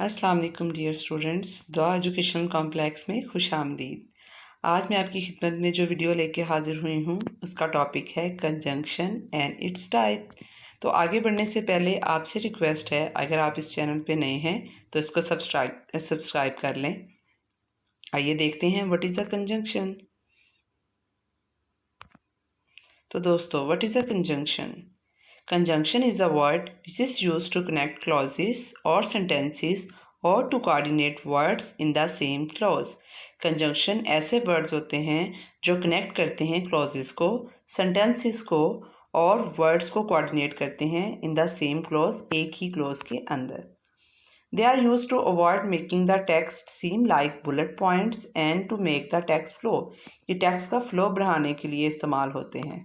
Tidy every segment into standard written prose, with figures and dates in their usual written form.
अस्सलाम वालेकुम dear students, दुआ एजुकेशन कॉम्प्लेक्स में खुश आमदीद। आज मैं आपकी खिदमत में जो वीडियो लेके हाजिर हुई हूँ उसका टॉपिक है कंजंक्शन एंड इट्स टाइप। तो आगे बढ़ने से पहले आपसे रिक्वेस्ट है, अगर आप इस चैनल पे नए हैं तो इसको सब्सक्राइब कर लें। आइए देखते हैं व्हाट इज़ अ कंजंक्शन। तो दोस्तों, what is a conjunction? Conjunction is a word which is used to connect clauses or sentences or to coordinate words in the same clause. Conjunction ऐसे words होते हैं जो connect करते हैं clauses को, sentences को और words को coordinate करते हैं in the same clause, एक ही clause के अंदर। They are used to avoid making the text seem like bullet points and to make the text flow. ये text का flow बढ़ाने के लिए इस्तेमाल होते हैं।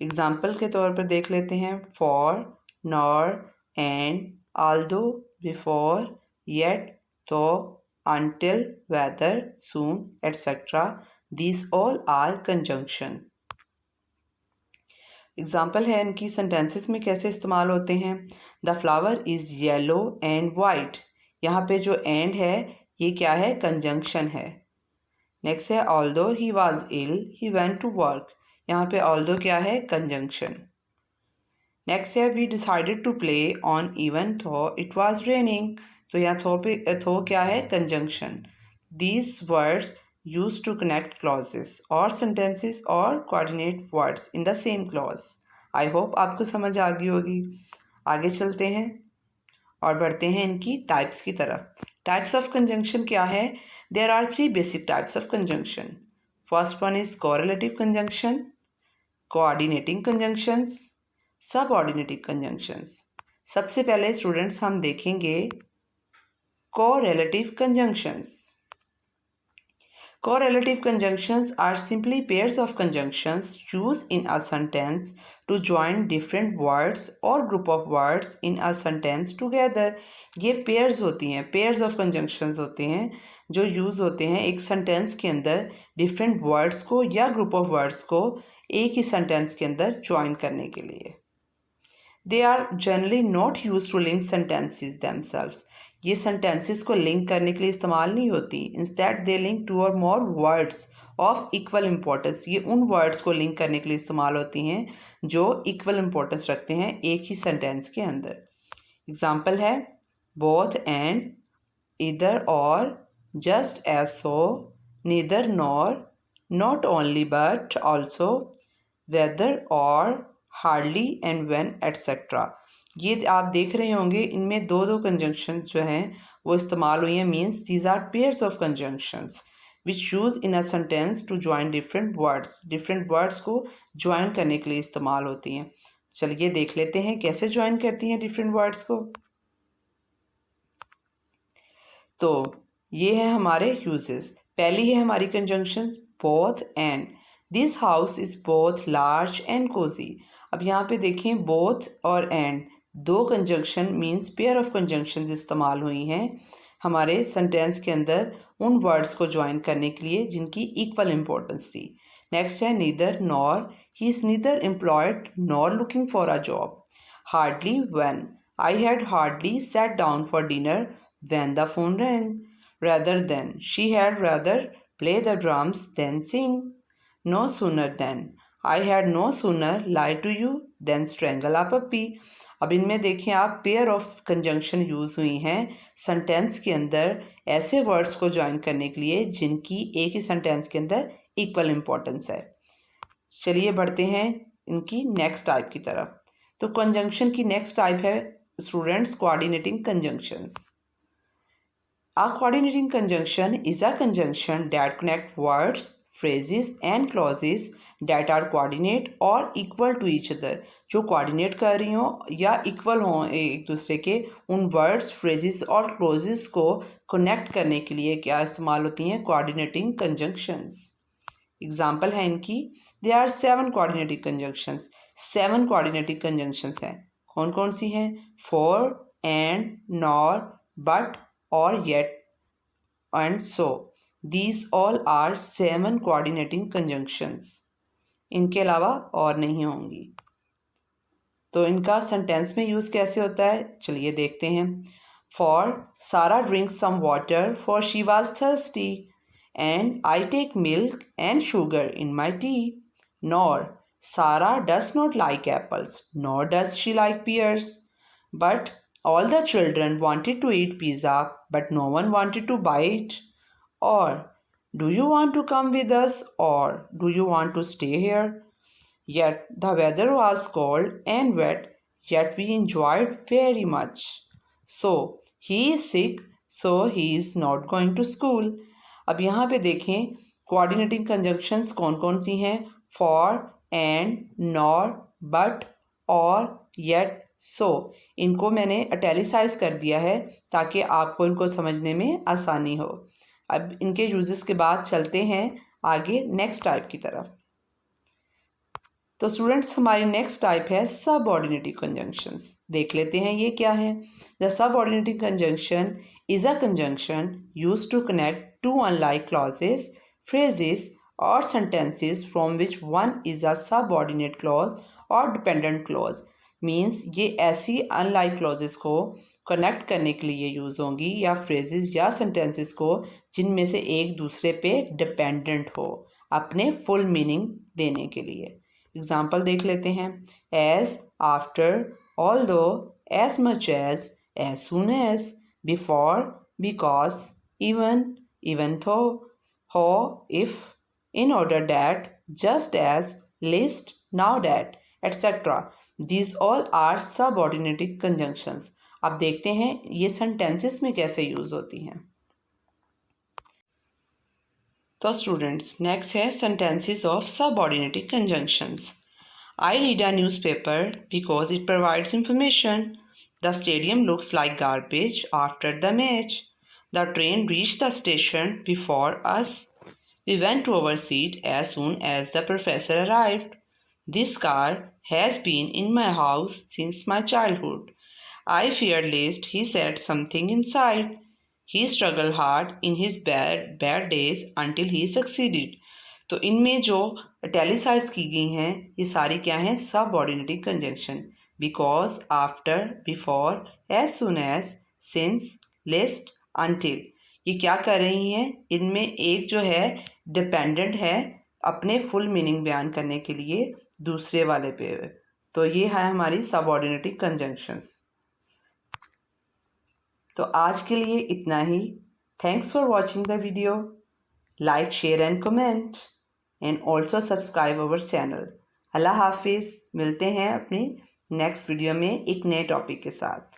एग्जाम्पल के तौर पर देख लेते हैं for, nor, and, Aldous, before, yet, तो, until, whether, soon, etc. These all are conjunction. Example है इनकी सेंटेंसेस में कैसे इस्तेमाल होते हैं। The flower is yellow and white. यहाँ पे जो एंड है ये क्या है? कंजंक्शन है। नेक्स्ट है although he was ill he went to work. यहाँ पे ऑल्दो क्या है? कंजंक्शन। नेक्स्ट है we decided to play on even though it was raining. तो यहाँ थो क्या है? Conjunction. These words use to connect clauses और सेंटेंसेस और coordinate words in the same clause. I hope आपको समझ आ गई होगी। आगे चलते हैं और बढ़ते हैं इनकी टाइप्स की तरफ। टाइप्स ऑफ कंजंक्शन क्या है? There are 3 basic types of conjunction. First one is correlative conjunction, coordinating conjunctions, subordinating conjunctions. सबसे पहले स्टूडेंट्स हम देखेंगे correlative conjunctions. Correlative conjunctions are simply pairs of conjunctions used in a sentence to join different words or group of words in a sentence together. ये pairs होती हैं, pairs of conjunctions होते हैं जो यूज़ होते हैं एक sentence के अंदर different words को या group of words को एक ही sentence के अंदर join करने के लिए। They are generally not used to link sentences themselves. ये sentences को link करने के लिए इस्तेमाल नहीं होती। Instead they link two or more words of equal importance. ये उन words को link करने के लिए इस्तेमाल होती हैं जो equal importance रखते हैं एक ही sentence के अंदर। Example है both and, either or, just as so, neither nor, not only but also, whether or, hardly and when etcetera. ये आप देख रहे होंगे इनमें दो कंजंक्शन जो हैं वो इस्तेमाल हुई हैं। Means these are pairs of conjunctions which use in a sentence to join different words को ज्वाइन करने के लिए इस्तेमाल होती हैं। चलिए देख लेते हैं कैसे ज्वाइन करती हैं डिफरेंट वर्ड्स को। तो ये है हमारे यूजेस। पहली है हमारी conjunction both and. This house is both large and cozy. अब यहाँ पे देखें बोथ और एंड दो conjunction means pair of conjunction इस्तेमाल हुई हैं हमारे सेंटेंस के अंदर उन वर्ड्स को ज्वाइन करने के लिए जिनकी इक्वल इम्पोर्टेंस थी। नेक्स्ट है neither nor, he is neither employed nor looking for a job. Hardly when, I had hardly sat down for dinner when the phone wrong. rather than, she had rather play the drums than sing. No sooner than, I had no sooner lie to you than strangle a puppy. अब इनमें देखें आप pair of conjunction use हुई हैं sentence के अंदर ऐसे words को ज्वाइन करने के लिए जिनकी एक ही सेंटेंस के अंदर इक्वल इम्पोर्टेंस है। चलिए बढ़ते हैं इनकी नेक्स्ट टाइप की तरफ। तो कंजंक्शन की नेक्स्ट टाइप है students coordinating conjunctions. A coordinating conjunction is a conjunction that connects words, phrases and clauses that are coordinate or equal to each other. जो coordinate कर रही हों या equal हों एक दूसरे के उन words, phrases और clauses को connect करने के लिए क्या इस्तेमाल होती हैं? coordinating conjunctions. Example है इनकी there are 7 coordinating conjunctions. 7 coordinating conjunctions हैं। कौन कौन सी हैं? for, and, nor, but, or yet and so. These all are 7 coordinating conjunctions. इनके अलावा और नहीं होंगी। तो इनका सेंटेंस में यूज़ कैसे होता है चलिए देखते हैं। For Sarah drinks some water, for she was thirsty. And I take milk and sugar in my tea. Nor Sarah does not like apples, nor does she like pears. But all the children wanted to eat pizza, but no one wanted to buy it. Or, do you want to come with us, or do you want to stay here? Yet the weather was cold and wet, yet we enjoyed very much. So, he is sick, so he is not going to school. अब यहाँ पे देखें coordinating conjunctions कौन कौन सी हैं. For, and, nor, but, और, yet, सो. इनको मैंने अटैलिसाइज कर दिया है ताकि आपको इनको समझने में आसानी हो. अब इनके यूजेस के बाद चलते हैं आगे नेक्स्ट टाइप की तरफ. तो स्टूडेंट्स हमारी नेक्स्ट टाइप है सबऑर्डिनेटिव कंजंक्शंस. देख लेते हैं ये क्या है. The subordinative conjunction is a conjunction used to connect two unlike clauses, phrases और sentences from which one is a subordinate clause or dependent clause. Means ये ऐसी अनलाइक क्लॉजेस को कनेक्ट करने के लिए यूज़ होंगी या फ्रेजेस या सेंटेंसेस को जिनमें से एक दूसरे पे डिपेंडेंट हो अपने फुल मीनिंग देने के लिए. एग्जाम्पल देख लेते हैं. As, after, although, as much as soon as, before, because, even, even though, how, if, in order that, just as, list, now that, etc. These all are subordinating conjunctions. अब देखते हैं ये sentences में कैसे use होती हैं. तो students next है sentences of subordinating conjunctions. I read a newspaper because it provides information. The stadium looks like garbage after the match. The train reached the station before us. We went to our seat as soon as the professor arrived. This car has been in my house since my childhood. I feared lest he said something inside. He struggled hard in his bad days until he succeeded. तो इनमें जो italicise की गई हैं ये सारी क्या हैं? Subordinating conjunction. Because, after, before, as soon as, since, lest, until. ये क्या कर रही हैं? इनमें एक जो है डिपेंडेंट है अपने फुल मीनिंग बयान करने के लिए दूसरे वाले पे. तो ये है हमारी सबऑर्डिनेटिंग कंजंक्शंस. तो आज के लिए इतना ही. Thanks for watching the video. Like, share and comment and also subscribe our channel. अल्लाह हाफिज़. मिलते हैं अपनी नेक्स्ट वीडियो में एक नए टॉपिक के साथ.